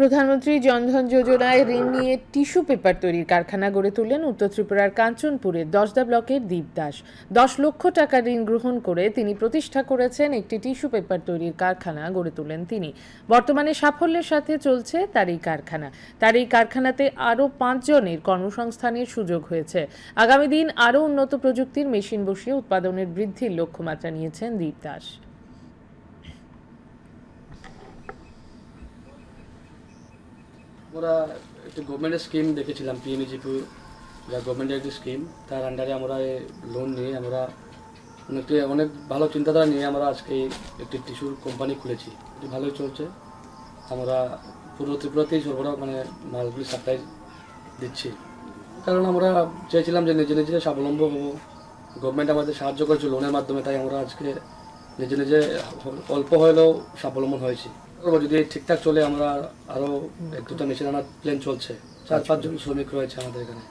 প্রধানমন্ত্রী জনধন যোজনায় ঋণ নিয়ে টিস্যু পেপার তৈরির কারখানা গড়ে তুললেন উত্তর ত্রিপুরার কাঞ্চনপুরের দশদা ব্লকের দীপ দাস। 10 লক্ষ টাকা ঋণ গ্রহণ করে তিনি প্রতিষ্ঠা করেছেন একটি টিস্যু পেপার তৈরির কারখানা গড়ে তুলেন তিনি। বর্তমানে সাফল্যের সাথে চলছে তার এই কারখানাতে আরও 5 জনের কর্মসংস্থানের সুযোগ হয়েছে। আগামী দিন আরও উন্নত প্রযুক্তির মেশিন বসিয়ে উৎপাদনের বৃদ্ধির লক্ষ্যমাত্রা নিয়েছেন দীপ দাস। আমরা একটি গভর্নমেন্টের স্কিম দেখেছিলাম, পিএমইজিপি, যা গভর্নমেন্টের একটি স্কিম, তার আন্ডারে আমরা লোন নিয়ে আমরা অনেক ভালো চিন্তাধারা নিয়ে আমরা আজকে একটি টিস্যুর কোম্পানি খুলেছি। এটি ভালোই চলছে। আমরা পুরো ত্রিপুরাতেই সরবরাহ মালগুলি সাপ্লাই দিচ্ছি, কারণ আমরা চেয়েছিলাম যে নিজে নিজে স্বাবলম্বী হব। গভর্নমেন্ট আমাদের সাহায্য করেছে লোনের মাধ্যমে, তাই আমরা আজকে নিজে নিজে অল্প হলেও স্বাবলম্বন হয়েছি। যদি ঠিকঠাক চলে আমরা আরও 1-2টা মেশিন আনার প্ল্যান চলছে। 4-5 জন শ্রমিক রয়েছে আমাদের এখানে।